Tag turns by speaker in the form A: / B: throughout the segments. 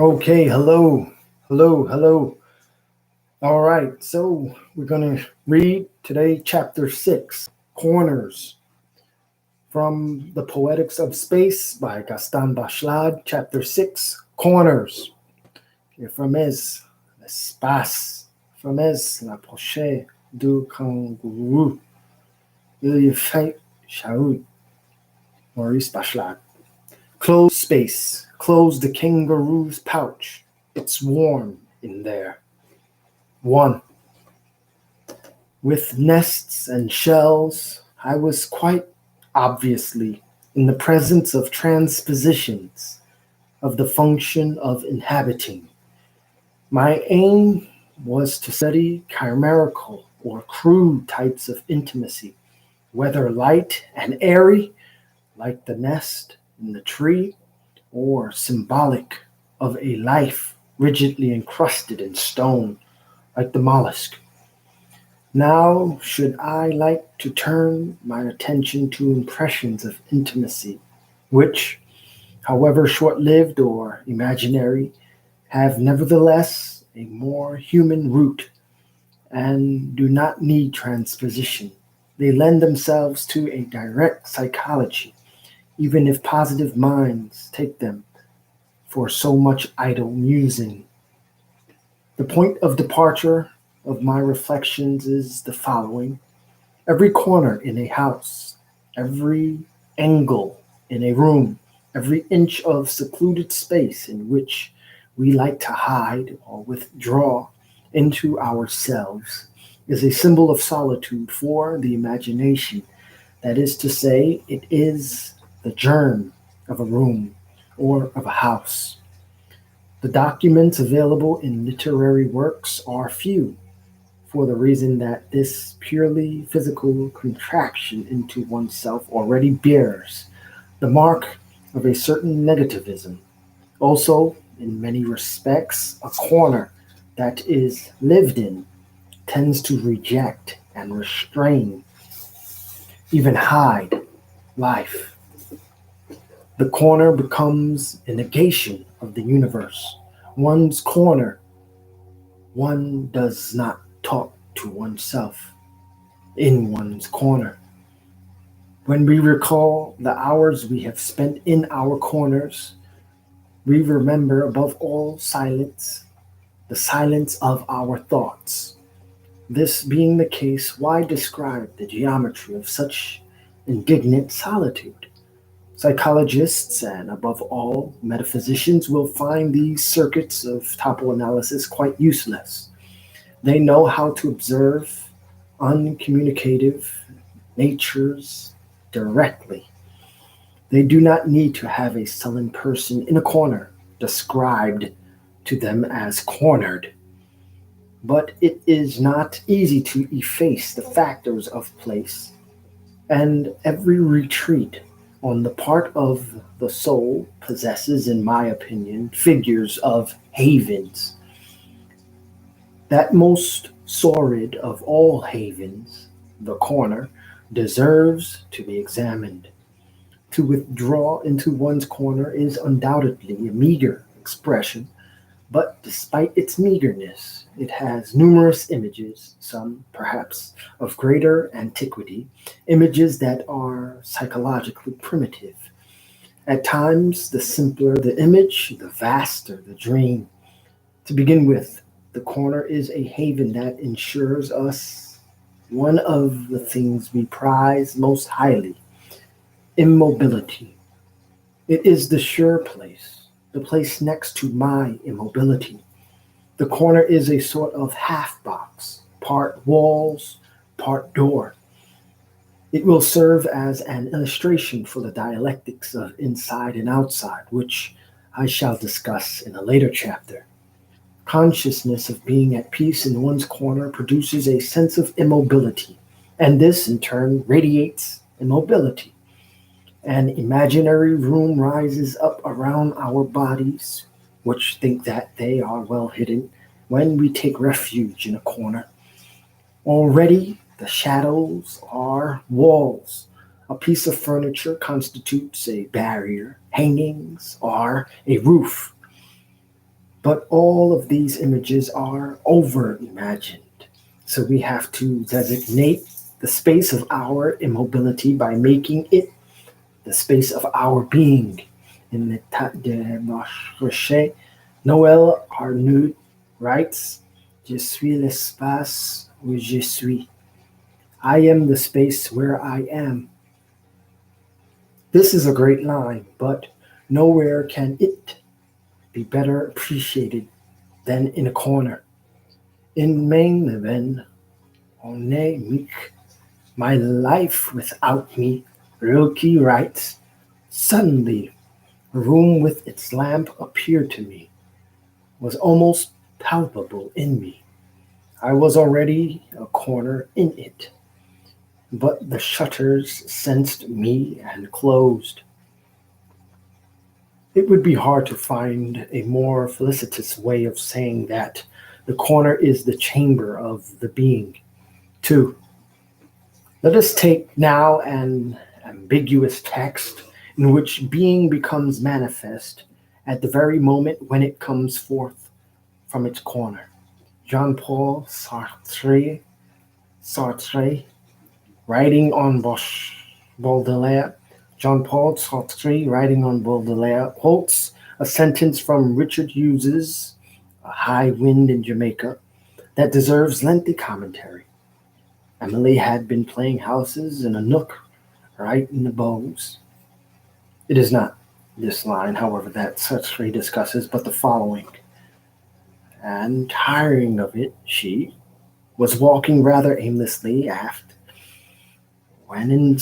A: Okay, hello. All right, so we're going to read today chapter 6, Corners, from the Poetics of Space by Gaston Bachelard, chapter 6, Corners. Fermez, l'espace, fermez la poche du kangourou. Il y fait chaud. Maurice Bachelard. Close space, close the kangaroo's pouch. It's warm in there. 1. With nests and shells, I was quite obviously in the presence of transpositions of the function of inhabiting. My aim was to study chimerical or crude types of intimacy, whether light and airy, like the nest in the tree, or symbolic of a life rigidly encrusted in stone, like the mollusk. Now should I like to turn my attention to impressions of intimacy, which, however short-lived or imaginary, have nevertheless a more human root and do not need transposition. They lend themselves to a direct psychology, even if positive minds take them for so much idle musing. The point of departure of my reflections is the following. Every corner in a house, every angle in a room, every inch of secluded space in which we like to hide or withdraw into ourselves is a symbol of solitude for the imagination. That is to say, it is the germ of a room or of a house. The documents available in literary works are few, for the reason that this purely physical contraction into oneself already bears the mark of a certain negativism. Also, in many respects, a corner that is lived in tends to reject and restrain, even hide, life. The corner becomes a negation of the universe. One's corner, one does not talk to oneself in one's corner. When we recall the hours we have spent in our corners, we remember above all silence, the silence of our thoughts. This being the case, why describe the geometry of such indignant solitude? Psychologists and, above all, metaphysicians will find these circuits of topoloanalysis quite useless. They know how to observe uncommunicative natures directly. They do not need to have a sullen person in a corner described to them as cornered. But it is not easy to efface the factors of place, and every retreat on the part of the soul possesses, in my opinion, figures of havens. That most sordid of all havens, the corner, deserves to be examined. To withdraw into one's corner is undoubtedly a meager expression, but despite its meagerness, it has numerous images, some perhaps of greater antiquity, images that are psychologically primitive. At times, the simpler the image, the vaster the dream. To begin with, the corner is a haven that ensures us one of the things we prize most highly, immobility. It is the sure place, the place next to my immobility. The corner is a sort of half box, part walls, part door. It will serve as an illustration for the dialectics of inside and outside, which I shall discuss in a later chapter. Consciousness of being at peace in one's corner produces a sense of immobility, and this in turn radiates immobility. An imaginary room rises up around our bodies, which think that they are well hidden when we take refuge in a corner. Already the shadows are walls. A piece of furniture constitutes a barrier. Hangings are a roof. But all of these images are over-imagined. So we have to designate the space of our immobility by making it the space of our being. In l'état de marcher, Noël Arnaud writes, Je suis l'espace où je suis. I am the space where I am. This is a great line, but nowhere can it be better appreciated than in a corner. In mein Leben ohne mich, my life without me, Rilke writes, suddenly a room with its lamp appeared to me, was almost palpable in me. I was already a corner in it, but the shutters sensed me and closed. It would be hard to find a more felicitous way of saying that the corner is the chamber of the being. 2. Let us take now an ambiguous text in which being becomes manifest at the very moment when it comes forth from its corner. Jean-Paul Sartre, writing on Baudelaire, Jean-Paul Sartre, writing on Baudelaire, quotes a sentence from Richard Hughes's A High Wind in Jamaica that deserves lengthy commentary. Emily had been playing houses in a nook right in the bows. It is not this line, however, that Sartre discusses, but the following. And tiring of it, she was walking rather aimlessly aft when it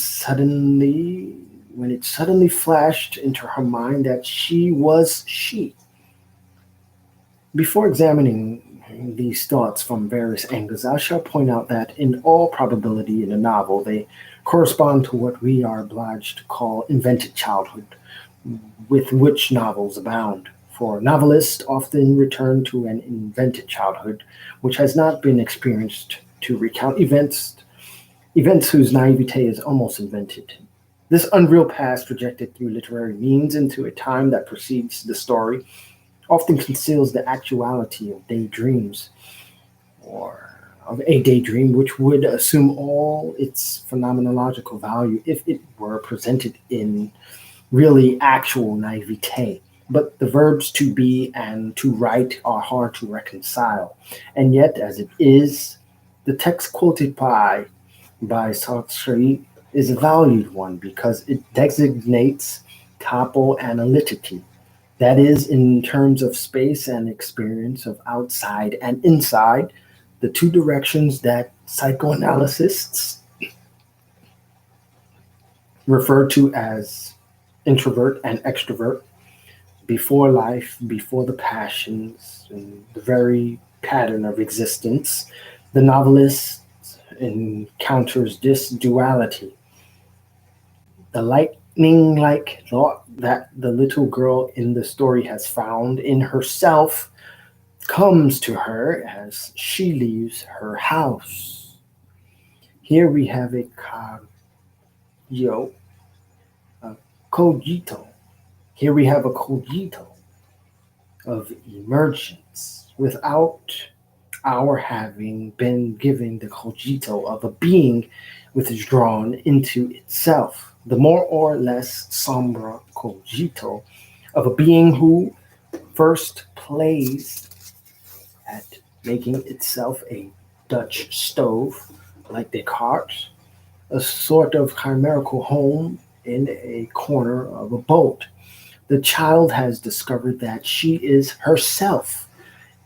A: suddenly flashed into her mind that she was she. Before examining these thoughts from various angles, I shall point out that in all probability in a novel, they correspond to what we are obliged to call invented childhood, with which novels abound. For novelists often return to an invented childhood, which has not been experienced, to recount events whose naivete is almost invented. This unreal past projected through literary means into a time that precedes the story often conceals the actuality of daydreams, or of a daydream which would assume all its phenomenological value if it were presented in really actual naivete. But the verbs to be and to write are hard to reconcile. And yet, as it is, the text quoted by Sartre is a valued one because it designates topoanalytically. That is, in terms of space and experience of outside and inside, the two directions that psychoanalysts refer to as introvert and extrovert, before life, before the passions, and the very pattern of existence. The novelist encounters this duality. The lightning-like thought that the little girl in the story has found in herself comes to her as she leaves her house. Here we have a kojito. Here we have a kojito of emergence without our having been given the cogito of a being withdrawn into itself, the more or less sombre cogito of a being who first plays at making itself a Dutch stove, like Descartes, a sort of chimerical home in a corner of a boat. The child has discovered that she is herself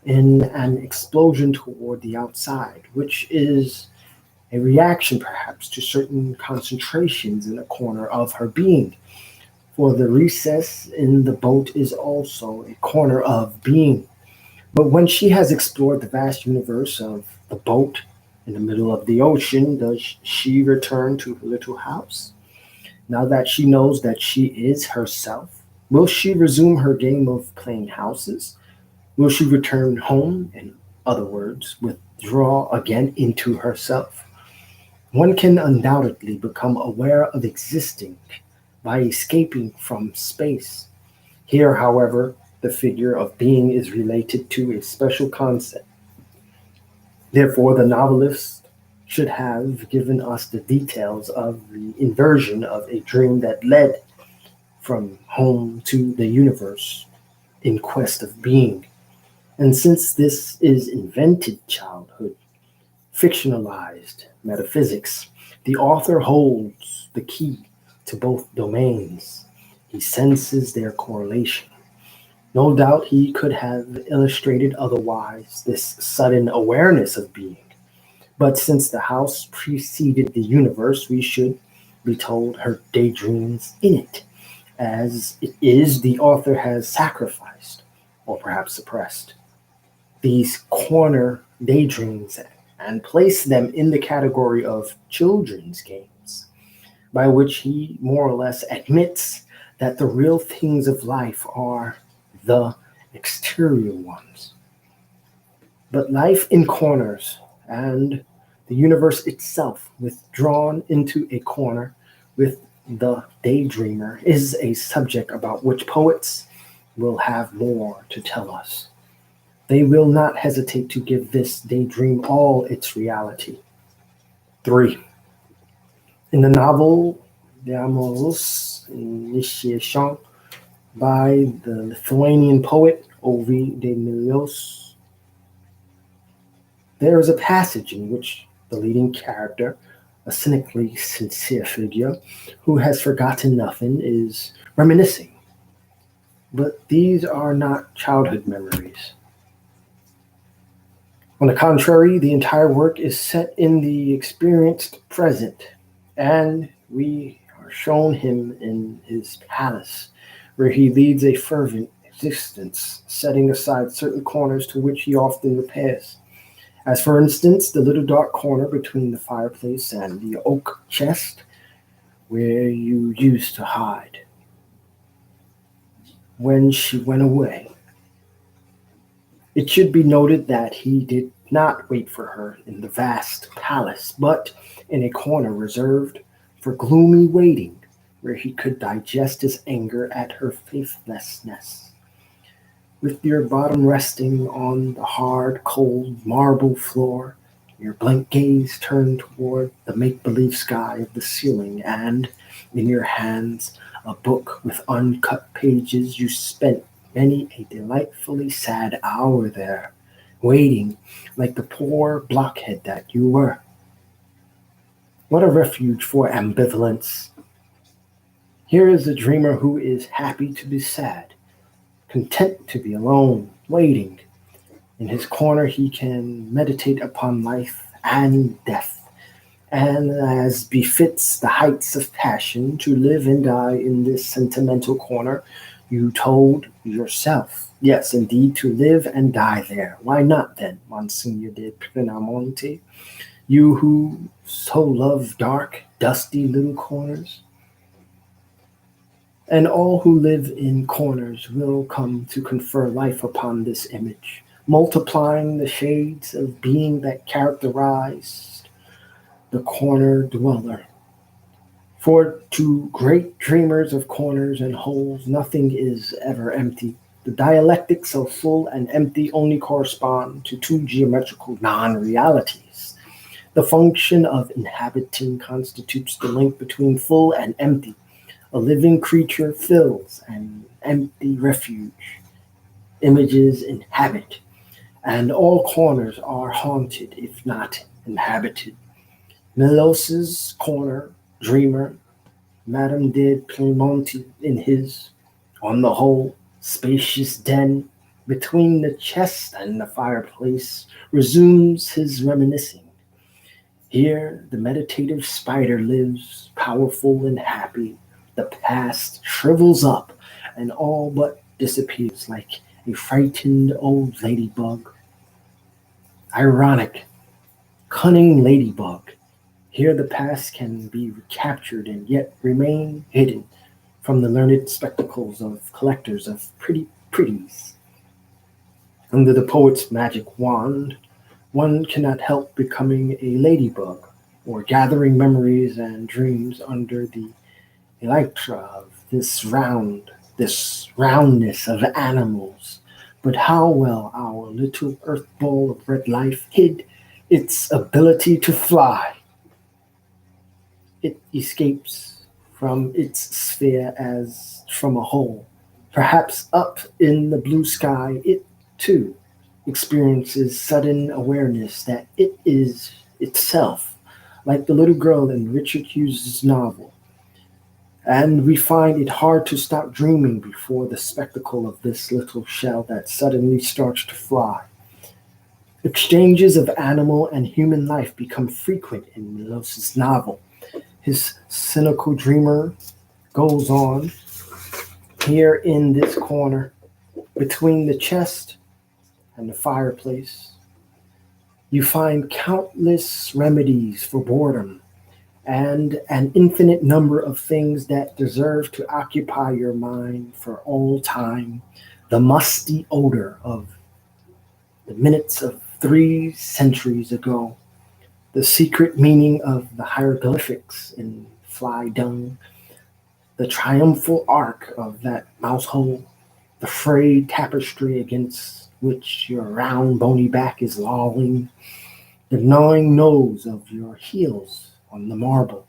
A: in an explosion toward the outside, which is a reaction perhaps to certain concentrations in a corner of her being. For the recess in the boat is also a corner of being. But when she has explored the vast universe of the boat in the middle of the ocean, does she return to her little house? Now that she knows that she is herself, will she resume her game of playing houses? Will she return home, in other words, withdraw again into herself? One can undoubtedly become aware of existing by escaping from space. Here, however, The figure of being is related to a special concept. Therefore, the novelist should have given us the details of the inversion of a dream that led from home to the universe in quest of being. And since this is invented childhood, fictionalized metaphysics, the author holds the key to both domains. He senses their correlation. No doubt he could have illustrated otherwise this sudden awareness of being. But since the house preceded the universe, we should be told her daydreams in it, as it is the author has sacrificed, or perhaps suppressed, these corner daydreams and place them in the category of children's games, by which he more or less admits that the real things of life are the exterior ones. But life in corners and the universe itself withdrawn into a corner with the daydreamer is a subject about which poets will have more to tell us. They will not hesitate to give this daydream all its reality. 3. In the novel Milosz Initiation by the Lithuanian poet Ovid de Milosz, there is a passage in which the leading character, a cynically sincere figure who has forgotten nothing, is reminiscing. But these are not childhood memories. On the contrary, the entire work is set in the experienced present, and we are shown him in his palace, where he leads a fervent existence, setting aside certain corners to which he often repairs. As for instance, the little dark corner between the fireplace and the oak chest, where you used to hide when she went away. It should be noted that he did not wait for her in the vast palace, but in a corner reserved for gloomy waiting, where he could digest his anger at her faithlessness. With your bottom resting on the hard, cold marble floor, your blank gaze turned toward the make-believe sky of the ceiling, and in your hands a book with uncut pages, you spent many a delightfully sad hour there, waiting like the poor blockhead that you were. What a refuge for ambivalence! Here is a dreamer who is happy to be sad, content to be alone, waiting. In his corner he can meditate upon life and death, and as befits the heights of passion, to live and die in this sentimental corner, you told yourself. Yes, indeed, to live and die there. Why not then, Monsignor de Pinamonte? You who so love dark, dusty little corners? And all who live in corners will come to confer life upon this image, multiplying the shades of being that characterized the corner dweller. For to great dreamers of corners and holes, nothing is ever empty. The dialectics of full and empty only correspond to two geometrical non-realities. The function of inhabiting constitutes the link between full and empty. A living creature fills an empty refuge. Images inhabit, and all corners are haunted, if not inhabited. Milosz's corner, dreamer, Madame de Piemonte in his, on the whole, spacious den, between the chest and the fireplace, resumes his reminiscing. Here the meditative spider lives, powerful and happy. The past shrivels up and all but disappears like a frightened old ladybug. Ironic, cunning ladybug. Here the past can be recaptured and yet remain hidden from the learned spectacles of collectors of pretties. Under the poet's magic wand, one cannot help becoming a ladybug, or gathering memories and dreams under the elytra of this round this roundness of animals, but how well our little earth ball of red life hid its ability to fly. It escapes from its sphere as from a hole. Perhaps up in the blue sky, it too experiences sudden awareness that it is itself, like the little girl in Richard Hughes' novel. And we find it hard to stop dreaming before the spectacle of this little shell that suddenly starts to fly. Exchanges of animal and human life become frequent in Milosz's novel. His cynical dreamer goes on here in this corner between the chest and the fireplace. You find countless remedies for boredom and an infinite number of things that deserve to occupy your mind for all time. The musty odor of the minutes of 3 centuries ago, the secret meaning of the hieroglyphics in fly dung, the triumphal arc of that mouse hole, the frayed tapestry against which your round bony back is lolling, the gnawing nose of your heels on the marble,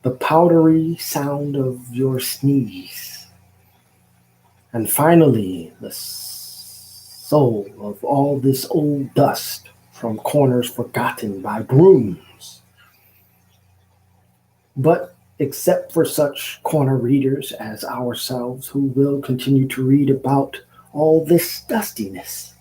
A: the powdery sound of your sneeze, and finally the soul of all this old dust from corners forgotten by brooms. But except for such corner readers as ourselves who will continue to read about all this dustiness,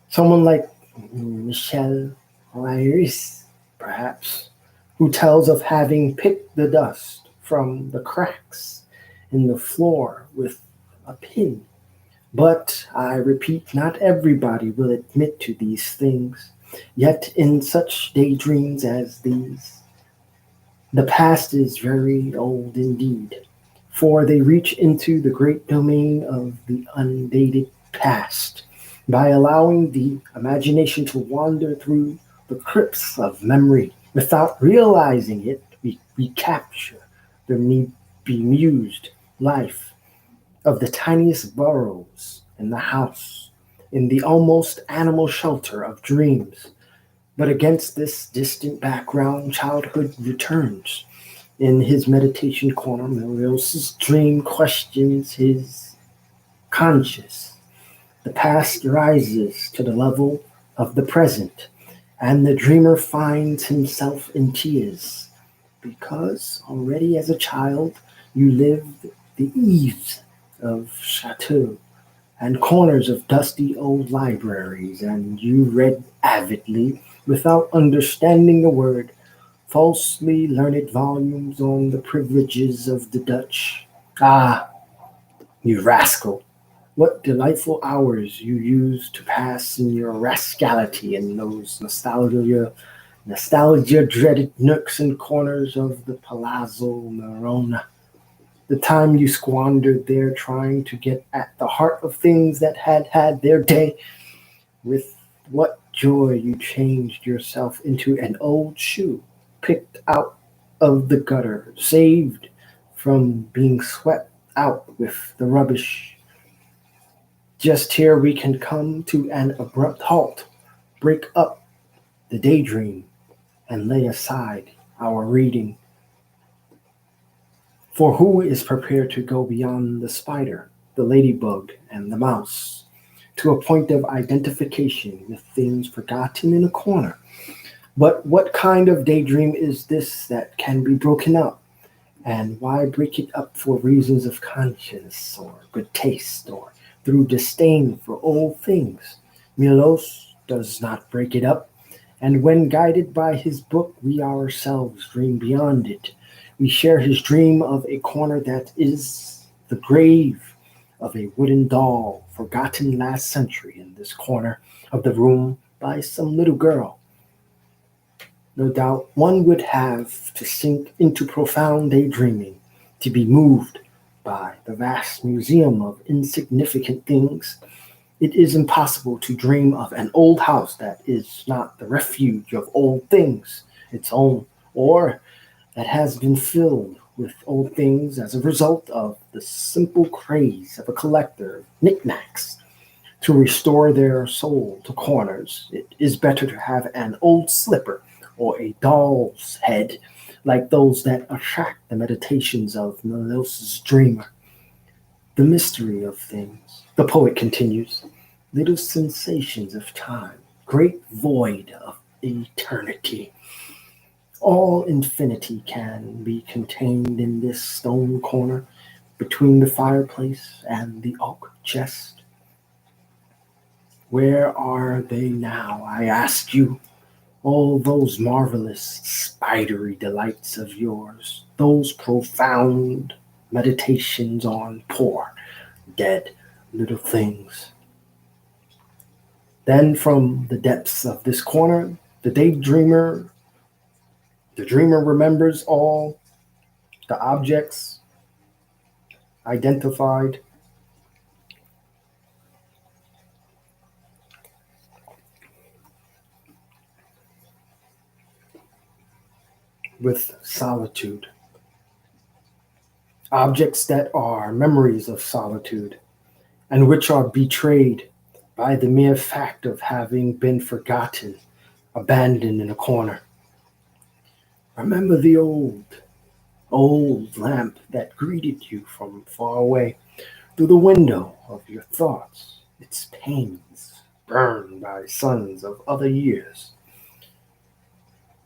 A: someone like Michel Myers, perhaps, who tells of having picked the dust from the cracks in the floor with a pin. But I repeat, not everybody will admit to these things. Yet in such daydreams as these, the past is very old indeed, for they reach into the great domain of the undated past. By allowing the imagination to wander through the crypts of memory without realizing it, we recapture the bemused life of the tiniest burrows in the house, in the almost animal shelter of dreams. But against this distant background, childhood returns. In his meditation corner, Milosz's dream questions his conscience. The past rises to the level of the present, and the dreamer finds himself in tears, because already as a child you lived the eaves of chateaux and corners of dusty old libraries, and you read avidly, without understanding a word, falsely learned volumes on the privileges of the Dutch. Ah, you rascal! What delightful hours you used to pass in your rascality in those nostalgia dreaded nooks and corners of the Palazzo Marona. The time you squandered there trying to get at the heart of things that had had their day. With what joy you changed yourself into an old shoe, picked out of the gutter, saved from being swept out with the rubbish. Just here we can come to an abrupt halt, break up the daydream, and lay aside our reading. For who is prepared to go beyond the spider, the ladybug, and the mouse, to a point of identification with things forgotten in a corner? But what kind of daydream is this that can be broken up? And why break it up for reasons of conscience or good taste or through disdain for old things? Milosz does not break it up, and when guided by his book, we ourselves dream beyond it. We share his dream of a corner that is the grave of a wooden doll forgotten last century in this corner of the room by some little girl. No doubt one would have to sink into profound daydreaming to be moved by the vast museum of insignificant things. It is impossible to dream of an old house that is not the refuge of old things, its own, or that has been filled with old things as a result of the simple craze of a collector of knickknacks. To restore their soul to corners, it is better to have an old slipper or a doll's head like those that attract the meditations of Milosz's dreamer. The mystery of things, the poet continues, little sensations of time, great void of eternity. All infinity can be contained in this stone corner between the fireplace and the oak chest. Where are they now, I ask you? All those marvelous spidery delights of yours, those profound meditations on poor, dead little things. Then from the depths of this corner, the dreamer remembers all the objects identified with solitude. Objects that are memories of solitude and which are betrayed by the mere fact of having been forgotten, abandoned in a corner. Remember the old lamp that greeted you from far away through the window of your thoughts, its panes burned by suns of other years.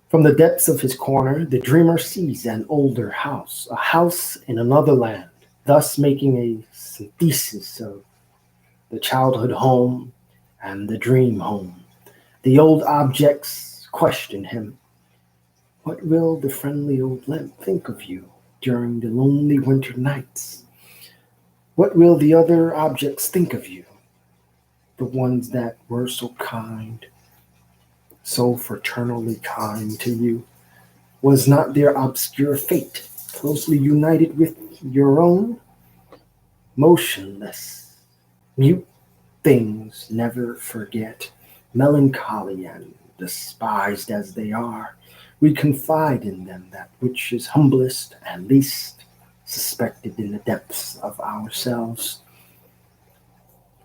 A: From the depths of his corner, the dreamer sees an older house, a house in another land, thus making a synthesis of the childhood home and the dream home. The old objects question him. What will the friendly old lamp think of you during the lonely winter nights? What will the other objects think of you, the ones that were so kind, so fraternally kind to you? Was not their obscure fate closely united with your own? Motionless, mute things never forget, melancholy and despised as they are, we confide in them that which is humblest and least suspected in the depths of ourselves.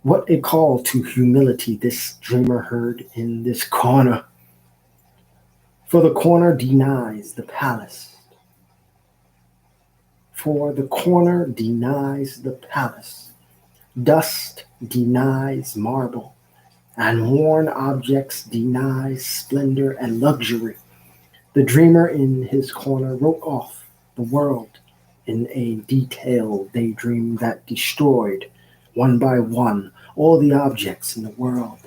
A: What a call to humility this dreamer heard in this corner. For the corner denies the palace. For the corner denies the palace. Dust denies marble, and worn objects deny splendor and luxury. The dreamer in his corner wrote off the world in a detailed daydream that destroyed, one by one, all the objects in the world,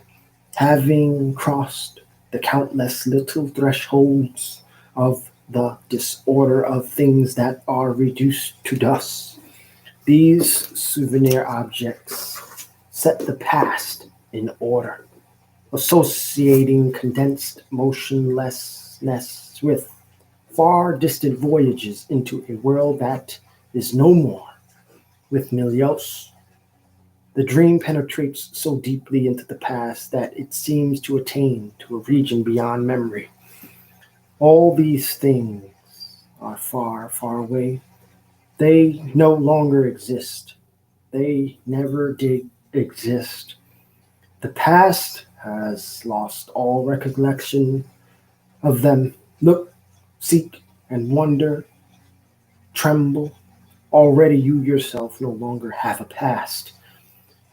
A: having crossed the countless little thresholds of the disorder of things that are reduced to dust. These souvenir objects set the past in order, associating condensed motionlessness with far distant voyages into a world that is no more. With Milosz, the dream penetrates so deeply into the past that it seems to attain to a region beyond memory. All these things are far, far away. They no longer exist. They never did exist. The past has lost all recollection of them. Look, seek, and wonder, tremble. Already you yourself no longer have a past.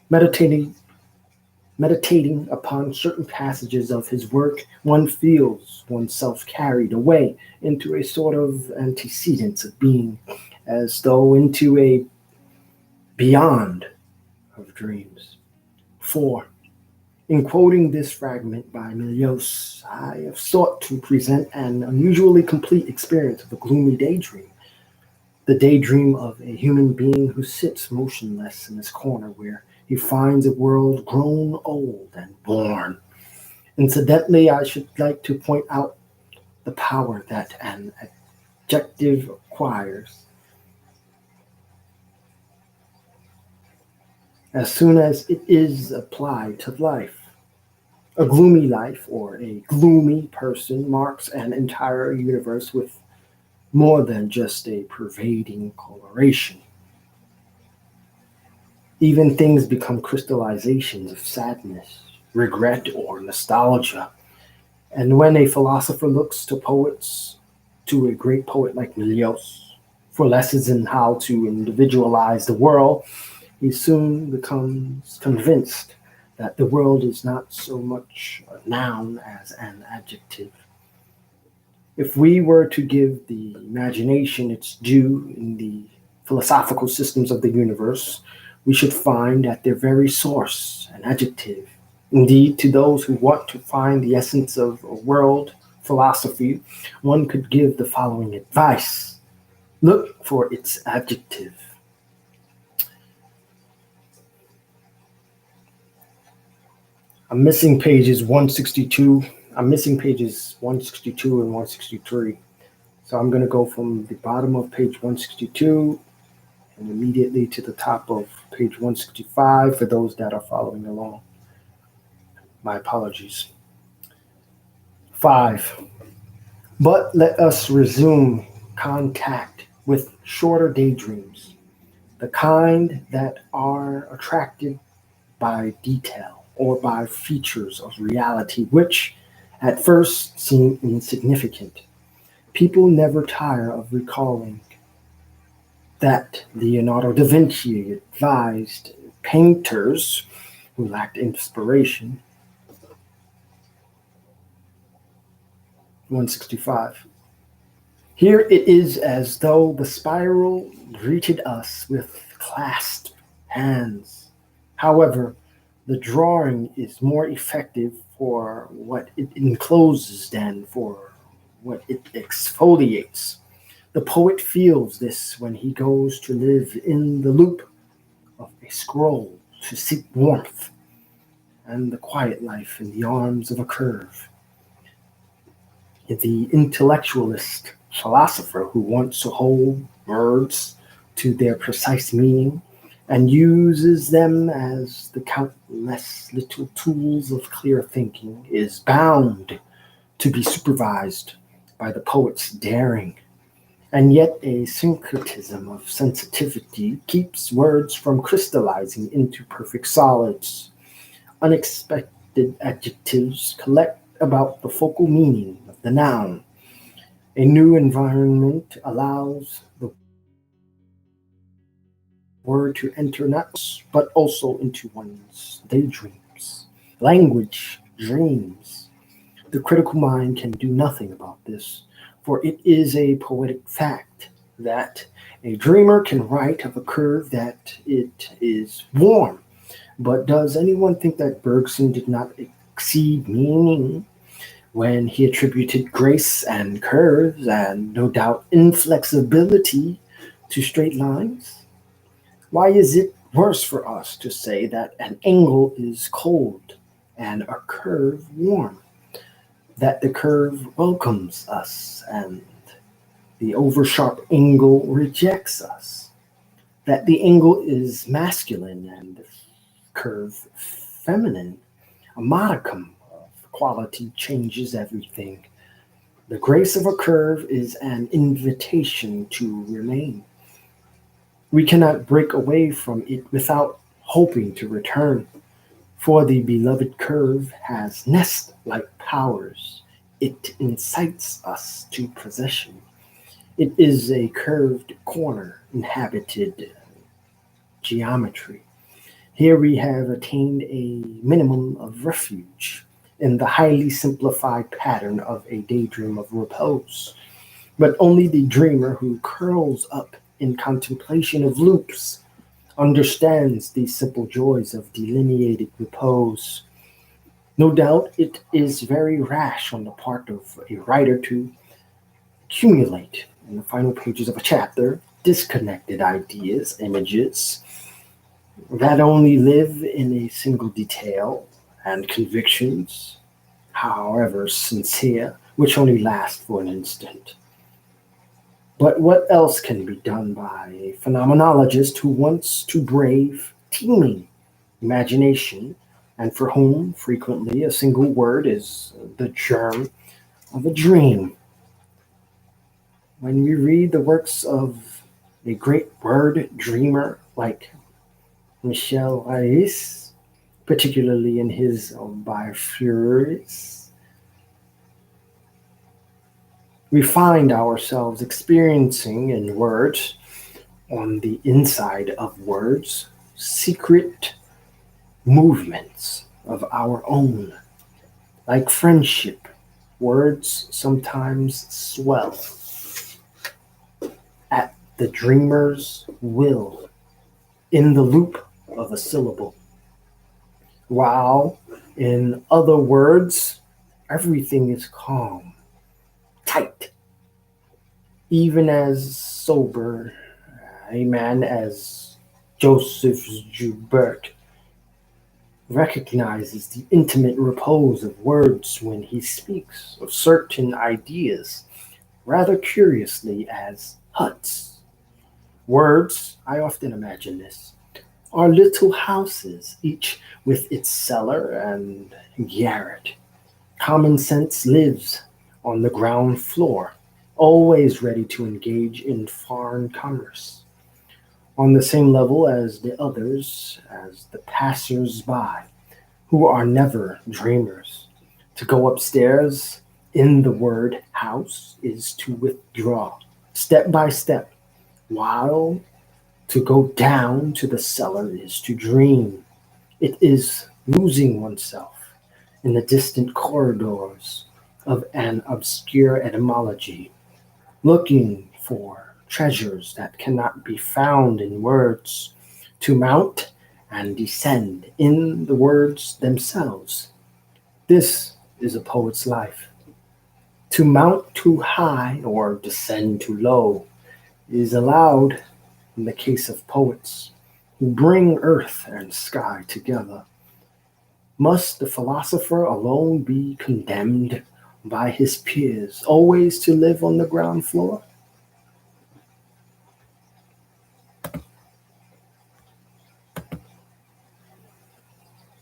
A: Meditating, meditating upon certain passages of his work, one feels oneself carried away into a sort of antecedence of being, as though into a beyond of dreams. 4. In quoting this fragment by Milosz, I have sought to present an unusually complete experience of a gloomy daydream, the daydream of a human being who sits motionless in his corner where he finds a world grown old and born. Incidentally, I should like to point out the power that an adjective acquires as soon as it is applied to life. A gloomy life or a gloomy person marks an entire universe with more than just a pervading coloration. Even things become crystallizations of sadness, regret, or nostalgia. And when a philosopher looks to poets, to a great poet like Milosz, for lessons in how to individualize the world, he soon becomes convinced that the world is not so much a noun as an adjective. If we were to give the imagination its due in the philosophical systems of the universe, we should find at their very source an adjective. Indeed, to those who want to find the essence of a world philosophy, one could give the following advice: look for its adjective. I'm missing pages 162. I'm missing pages 162 and 163. So I'm going to go from the bottom of page 162 and immediately to the top of page 165 for those that are following along. My apologies. 5. But let us resume contact with shorter daydreams, the kind that are attracted by detail or by features of reality which at first seem insignificant. People never tire of recalling that Leonardo da Vinci advised painters who lacked inspiration. 165. Here it is as though the spiral greeted us with clasped hands. However, the drawing is more effective for what it encloses than for what it exfoliates. The poet feels this when he goes to live in the loop of a scroll to seek warmth and the quiet life in the arms of a curve. The intellectualist philosopher who wants to hold words to their precise meaning and uses them as the countless little tools of clear thinking is bound to be supervised by the poet's daring. And yet a syncretism of sensitivity keeps words from crystallizing into perfect solids. Unexpected adjectives collect about the focal meaning of the noun. A new environment allows the word to enter not but also into one's daydreams. Language, dreams. The critical mind can do nothing about this, for it is a poetic fact that a dreamer can write of a curve that it is warm. But does anyone think that Bergson did not exceed meaning when he attributed grace and curves and no doubt inflexibility to straight lines? Why is it worse for us to say that an angle is cold and a curve warm? That the curve welcomes us and the oversharp angle rejects us? That the angle is masculine and the curve feminine? A modicum of quality changes everything. The grace of a curve is an invitation to remain. We cannot break away from it without hoping to return, for the beloved curve has nest like powers. It incites us to possession. It is a curved corner inhabited geometry. Here we have attained a minimum of refuge in the highly simplified pattern of a daydream of repose. But only the dreamer who curls up in contemplation of loops understands these simple joys of delineated repose. No doubt it is very rash on the part of a writer to accumulate in the final pages of a chapter disconnected ideas, images that only live in a single detail, and convictions, however sincere, which only last for an instant. But what else can be done by a phenomenologist who wants to brave teeming imagination and for whom frequently a single word is the germ of a dream? When we read the works of a great word dreamer like Milosz, particularly in his biographies, we find ourselves experiencing in words, on the inside of words, secret movements of our own. Like friendship, words sometimes swell at the dreamer's will in the loop of a syllable, while in other words, everything is calm, tight, even as sober a man as Joseph Joubert recognizes the intimate repose of words when he speaks of certain ideas rather curiously as huts. Words, I often imagine this, are little houses, each with its cellar and garret. Common sense lives on the ground floor, always ready to engage in foreign commerce, on the same level as the others, as the passers by, who are never dreamers. To go upstairs in the word house is to withdraw, step by step, while to go down to the cellar is to dream. It is losing oneself in the distant corridors of an obscure etymology, looking for treasures that cannot be found in words, to mount and descend in the words themselves. This is a poet's life. To mount too high or descend too low is allowed in the case of poets who bring earth and sky together. Must the philosopher alone be condemned by his peers always to live on the ground floor?